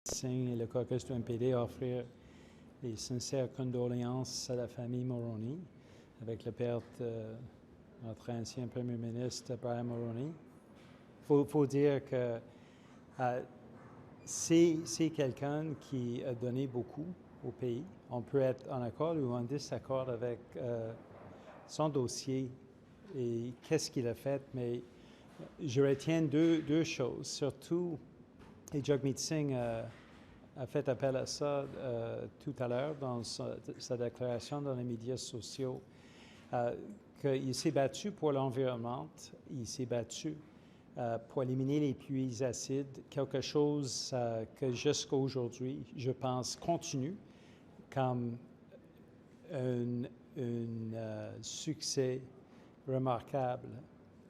Signe et le caucus du NPD offrir les sincères condoléances à la famille Mulroney avec la perte de notre ancien premier ministre Brian Mulroney. Il faut dire que c'est quelqu'un qui a donné beaucoup au pays. On peut être en accord ou en désaccord avec son dossier et qu'est-ce qu'il a fait, mais je retiens deux choses. Surtout, et Jean Chrétien a fait appel à ça tout à l'heure dans sa déclaration dans les médias sociaux, qu'il s'est battu pour l'environnement, il s'est battu pour éliminer les pluies acides, quelque chose que jusqu'à aujourd'hui, je pense, continue comme un succès remarquable.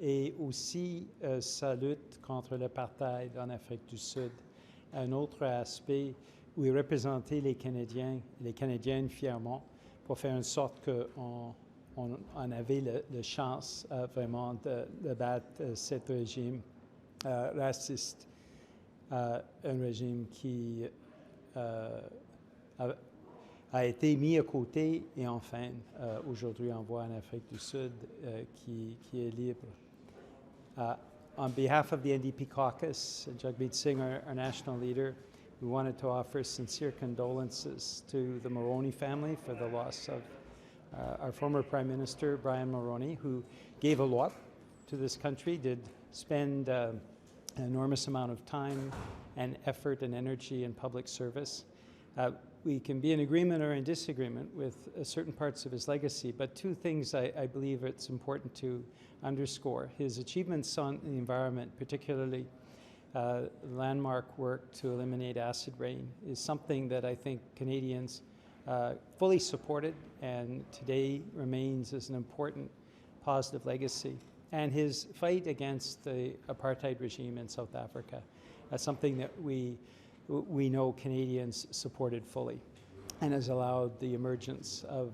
Et aussi sa lutte contre l'apartheid en Afrique du Sud, un autre aspect où il représentait les Canadiens et les Canadiennes fièrement pour faire en sorte qu'on avait la chance vraiment de battre cet régime raciste, un régime qui a été mis à côté et enfin, aujourd'hui, on voit en Afrique du Sud qui est libre. On behalf of the NDP caucus, Jagmeet Singh, our national leader, we wanted to offer sincere condolences to the Mulroney family for the loss of our former Prime Minister, Brian Mulroney, who gave a lot to this country, did spend an enormous amount of time and effort and energy in public service. We can be in agreement or in disagreement with certain parts of his legacy, but two things I believe it's important to underscore. His achievements on the environment, particularly landmark work to eliminate acid rain, is something that I think Canadians fully supported and today remains as an important positive legacy. And his fight against the apartheid regime in South Africa, that's something that we know Canadians supported fully and has allowed the emergence of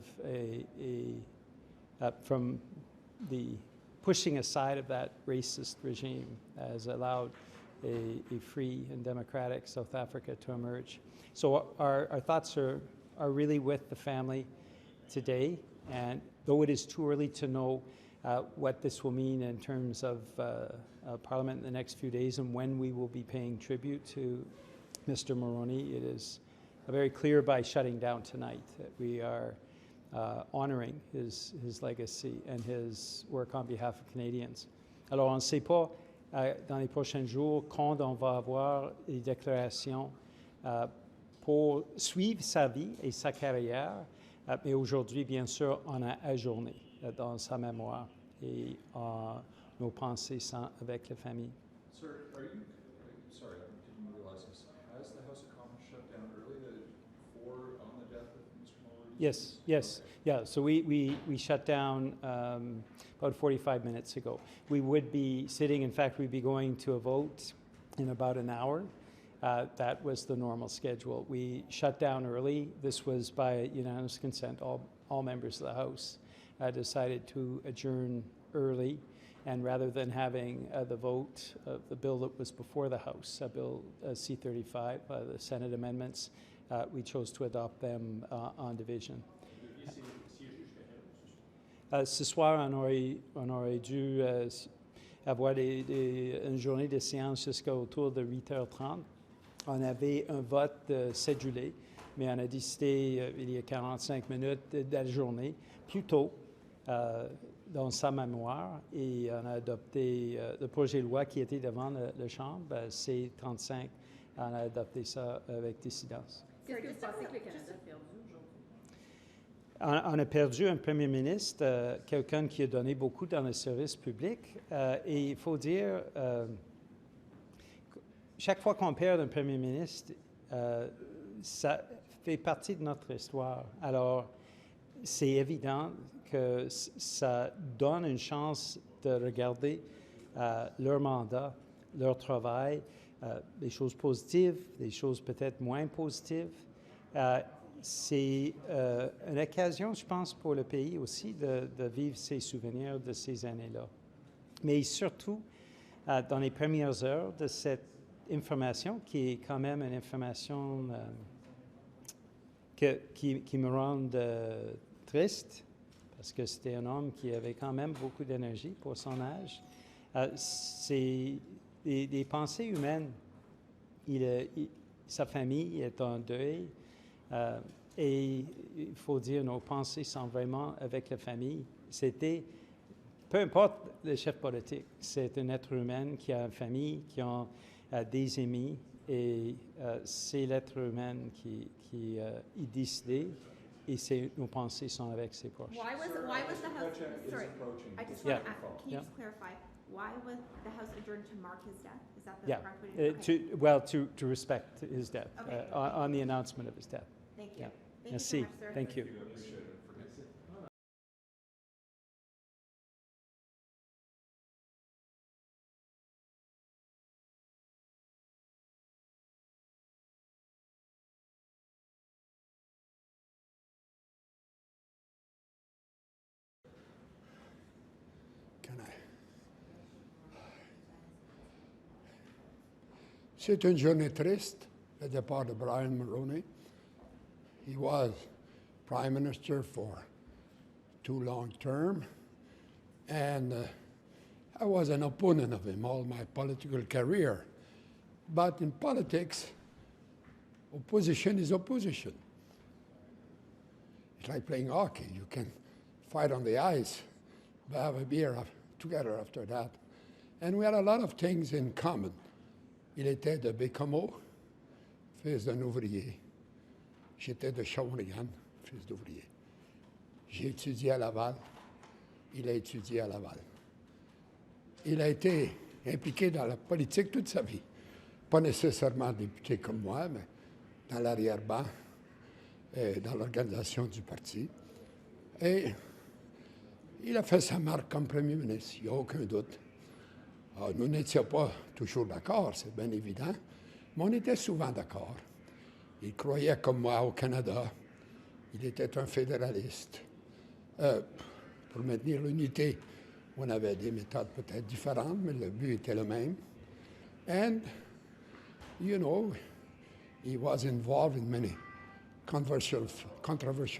from the pushing aside of that racist regime, has allowed a free and democratic South Africa to emerge. So our thoughts are really with the family today, and though it is too early to know what this will mean in terms of Parliament in the next few days and when we will be paying tribute to Mr. Mulroney, it is very clear by shutting down tonight that we are honoring his legacy and his work on behalf of Canadians. Alors, on ne sait pas dans les prochains jours quand on va avoir les déclarations pour suivre sa vie et sa carrière, mais aujourd'hui, bien sûr, on a ajourné dans sa mémoire et nos pensées sont avec la famille. Sir, sorry, I didn't realize this. Has the House of Commons shut down early on the death of Mr. Mulroney? Yes. Okay. Yeah. So we shut down about 45 minutes ago. We would be sitting, in fact, we'd be going to a vote in about an hour. That was the normal schedule. We shut down early. This was by unanimous consent. All members of the House decided to adjourn early. And rather than having the vote of the bill that was before the House, Bill C-35, the Senate amendments, we chose to adopt them on division. Ce soir, on aurait dû avoir une journée de séance jusqu'à autour de 8h30. On avait un vote de cédulé, mais on a décidé, il y a 45 minutes, d'ajourner plus tôt dans sa mémoire et on a adopté le projet de loi qui était devant la Chambre, C-35. On a adopté ça avec décidence. Qu'est-ce que vous pensez que le Canada a perdu aujourd'hui? On a perdu un premier ministre, quelqu'un qui a donné beaucoup dans le service public. Et il faut dire, chaque fois qu'on perd un premier ministre, ça fait partie de notre histoire. Alors, c'est évident que ça donne une chance de regarder leur mandat, leur travail, des choses positives, des choses peut-être moins positives. C'est une occasion, je pense, pour le pays aussi de vivre ses souvenirs de ces années-là. Mais surtout, dans les premières heures de cette information qui est quand même une information qui me rend triste, parce que c'était un homme qui avait quand même beaucoup d'énergie pour son âge. C'est des pensées humaines. Sa famille est en deuil. Et il faut dire, nos pensées sont vraiment avec la famille. C'était, peu importe le chef politique, c'est un être humain qui a une famille, qui a des amis, et c'est l'être humain qui est décidé, et nos pensées sont avec ses proches. Why was the House, sorry, I just want to ask, can you just clarify, why was the House adjourned to mark his death? Is that the correct way to do it? To respect his death, Okay. on the announcement of his death. Thank you. Yeah. Thank Merci. you so much, sir. Thank you. I appreciate it. C'est une journée triste, le départ de Brian Mulroney. He was Prime Minister for 2 long term, and I was an opponent of him all my political career. But in politics, opposition is opposition. It's like playing hockey. You can fight on the ice, but have a beer together after that. And we had a lot of things in common. Il était de Bécomo, fils d'un ouvrier. J'étais de Shawinigan, fils d'ouvrier. J'ai étudié à Laval. Il a étudié à Laval. Il a été impliqué dans la politique toute sa vie. Pas nécessairement député comme moi, mais dans l'arrière-ban, dans l'organisation du parti. Et il a fait sa marque comme premier ministre, il n'y a aucun doute. Alors, nous n'étions pas toujours d'accord, c'est bien évident, mais on était souvent d'accord. Il croyait comme moi au Canada. Il était un fédéraliste. Pour maintenir l'unité, on avait des méthodes peut-être différentes, mais le but était le même. And, you know, he was involved in many controversial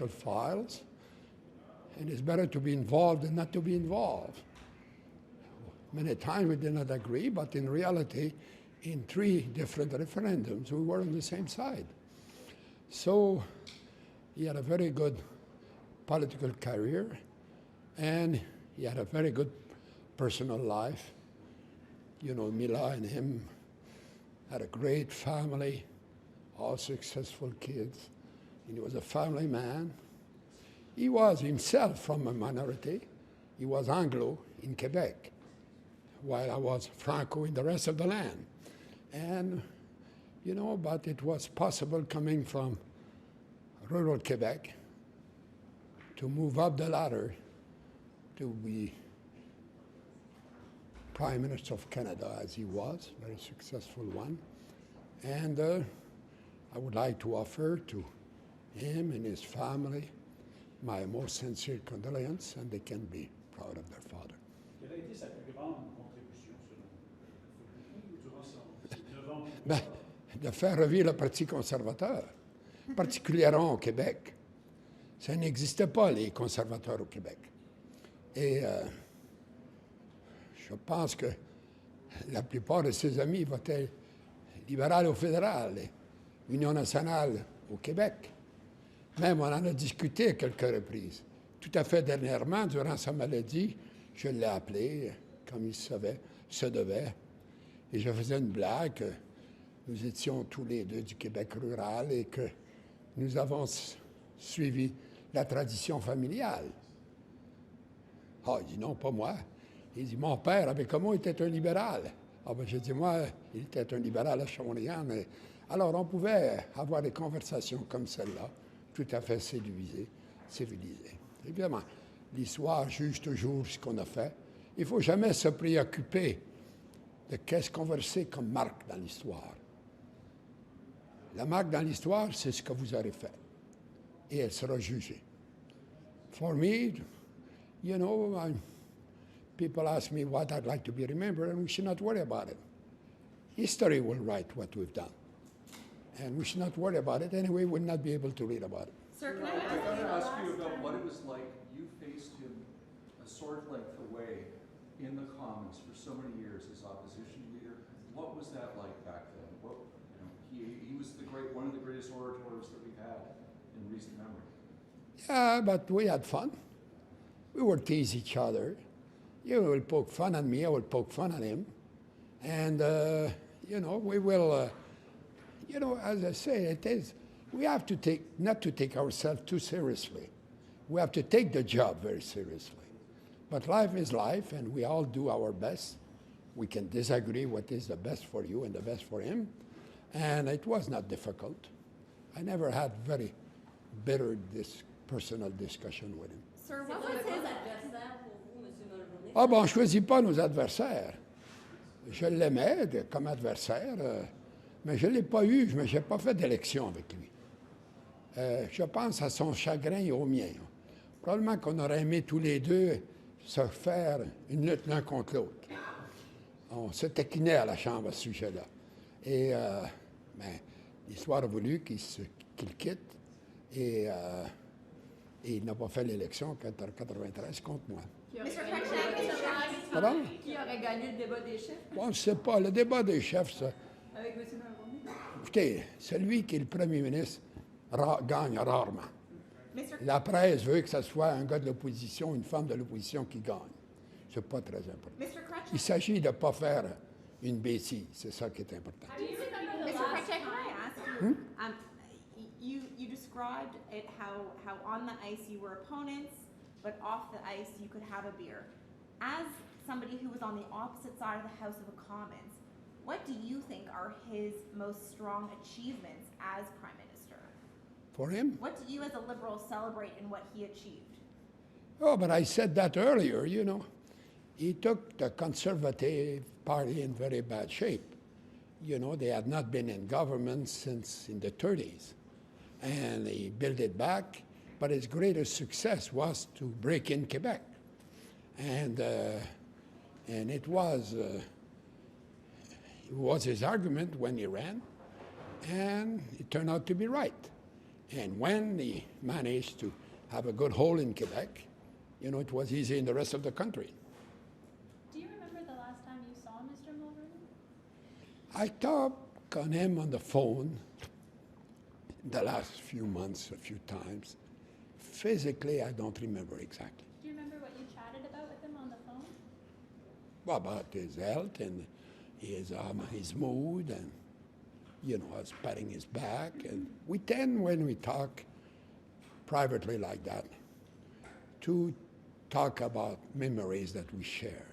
files, and it's better to be involved than not to be involved. Many times we did not agree, but in reality, in 3 different referendums, we were on the same side. So he had a very good political career, and he had a very good personal life. You know, Mila and him had a great family, all successful kids, and he was a family man. He was himself from a minority. He was Anglo in Quebec, while I was Franco in the rest of the land. And, you know, but it was possible coming from rural Quebec to move up the ladder to be Prime Minister of Canada, as he was, very successful one. And I would like to offer to him and his family my most sincere condolences, and they can be proud of their father. Quelle a été sa plus grande contribution, selon vous, durant ses 9 ans? Ben, de faire revivre le Parti conservateur, particulièrement au Québec. Ça n'existait pas, les conservateurs au Québec. Et je pense que la plupart de ses amis votaient libéral ou fédéral, Union nationale au Québec. Même on en a discuté à quelques reprises. Tout à fait dernièrement, durant sa maladie, je l'ai appelé, comme il se devait, et je faisais une blague que nous étions tous les deux du Québec rural et que nous avons suivi la tradition familiale. Ah, il dit non, pas moi. Il dit, mon père, avec comment il était un libéral. Ah, ben, j'ai dit, moi, il était un libéral à Shawinigan. Alors, on pouvait avoir des conversations comme celle-là, tout à fait civilisées. Évidemment, l'histoire juge toujours ce qu'on a fait. Il ne faut jamais se préoccuper de qu'est-ce qu'on veut laisser comme marque dans l'histoire. La marque dans l'histoire, c'est ce que vous aurez fait. Et elle sera jugée. For me, you know, people ask me what I'd like to be remembered, and we should not worry about it. history will write what we've done. And we should not worry about it. Anyway, we'll not be able to read about it. Sir, can I got to ask you about what it was like. You faced him a sword length away in the Commons for so many years as opposition leader. What was that like back then? What, he was one of the greatest orators that we've had in recent memory. Yeah, but we had fun. We would tease each other. You will poke fun at me, I will poke fun at him. And, we will, as I say, we have to not to take ourselves too seriously. We have to take the job very seriously. But life is life, and we all do our best. We can disagree what is the best for you and the best for him. And it was not difficult. I never had very bitter personal discussion with him. Sir, what was his adversaire pour vous, M. Mulroney? Ah bon, on ne choisit pas nos adversaires. Je l'aimais comme adversaire, mais je ne l'ai pas eu, je n'ai pas fait d'élection avec lui. Je pense à son chagrin et au mien. Probablement qu'on aurait aimé tous les deux se faire une lutte l'un contre l'autre. On se taquinait à la Chambre à ce sujet-là. Et l'histoire a voulu qu'il quitte et il n'a pas fait l'élection en 1993 contre moi. Pardon? Qui aurait gagné le débat des chefs? Bon, je ne sais pas. Le débat des chefs, ça. Avec M. Mulroney? Écoutez, celui qui est le premier ministre gagne rarement. La presse veut que ce soit un gars de l'opposition, une femme de l'opposition qui gagne. Ce n'est pas très important. Il s'agit de ne pas faire une bêtise. C'est ça qui est important. Mr. Chrétien, can I ask you, you described it how on the ice you were opponents, but off the ice you could have a beer. As somebody who was on the opposite side of the House of Commons, what do you think are his most strong achievements as Prime Minister? For him? What do you as a Liberal celebrate in what he achieved? Oh, but I said that earlier, He took the Conservative Party in very bad shape. They had not been in government since in the 30s. And he built it back, but his greatest success was to break in Quebec. And it was his argument when he ran, and it turned out to be right. And when he managed to have a good hold in Quebec, it was easy in the rest of the country. Do you remember the last time you saw Mr. Mulroney? I talked on him on the phone the last few months, a few times. Physically, I don't remember exactly. Do you remember what you chatted about with him on the phone? Well, about his health and his mood, and I was patting his back. And we tend, when we talk privately like that, to talk about memories that we share.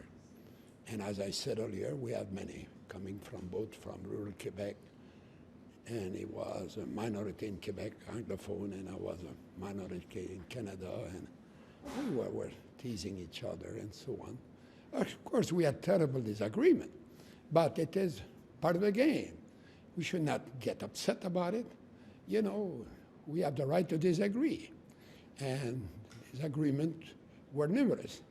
And as I said earlier, we have many coming from rural Quebec, and he was a minority in Quebec, Anglophone, and I was a minority in Canada, and we were teasing each other and so on. Of course, we had terrible disagreement, but it is part of the game. We should not get upset about it. We have the right to disagree, and disagreements were numerous,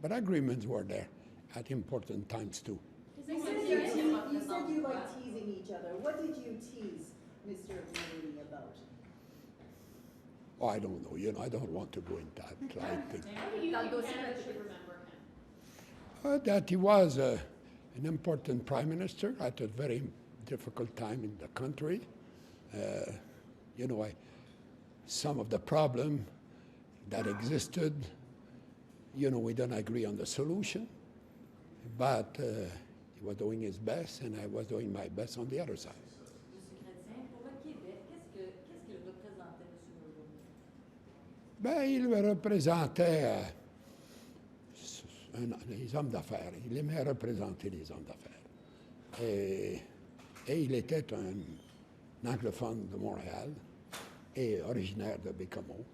but agreements were there at important times too. You said you like teasing each other. What did you tease Mr. Mulroney about? Oh, I don't know. I don't want to go into that. How do you think Canada should remember him? That he was an important prime minister at a very difficult time in the country. Some of the problem that existed, we don't agree on the solution, but he was doing his best, and I was doing my best on the other side. M. Chrétien, pour le Québec, qu'est-ce qu'il représentait, M. Mulroney? Il représentait les hommes d'affaires. Il aimait représenter les hommes d'affaires. Et il était un anglophone de Montréal et originaire de Bécomo.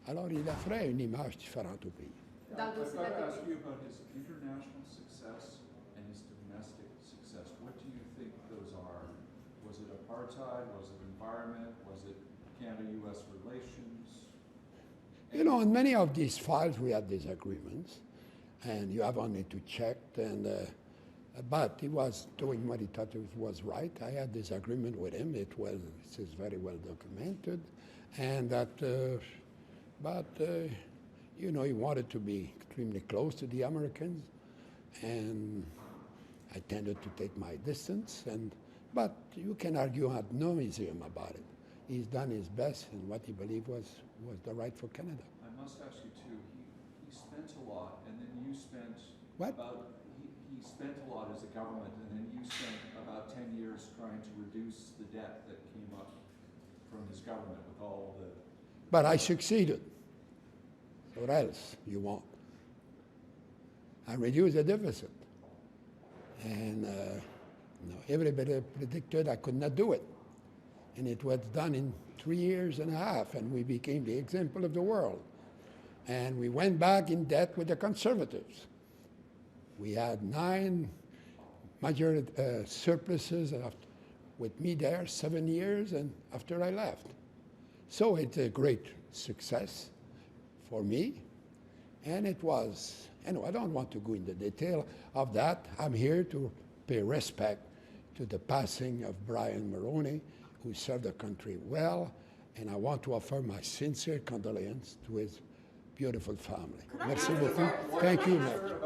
Alors, il offrait une image différente au pays. I've got to ask you about his international success and his domestic success. What do you think those are? Was it apartheid? Was it environment? Was it Canada-U.S. relations? In many of these files, we had disagreements, and you have only to check. And But he was doing what he thought was right. I had disagreement with him. It is very well documented, and that. You know, he wanted to be extremely close to the Americans, and I tended to take my distance. But you can argue ad nauseam about it. He's done his best in what he believed was the right for Canada. I must ask you too, he spent a lot, and then you spent What? he spent a lot as a government, and then you spent about 10 years trying to reduce the debt that came up from his government with all the... But I succeeded. What else you want? I reduced the deficit. And everybody predicted I could not do it. And it was done in 3 years and a half, and we became the example of the world. And we went back in debt with the Conservatives. We had 9 major surpluses with me there 7 years and after I left. So it's a great success for me, and it was, I don't want to go into detail of that. I'm here to pay respect to the passing of Brian Mulroney, who served the country well, and I want to offer my sincere condolences to his beautiful family. Merci beaucoup. Thank you, Matt.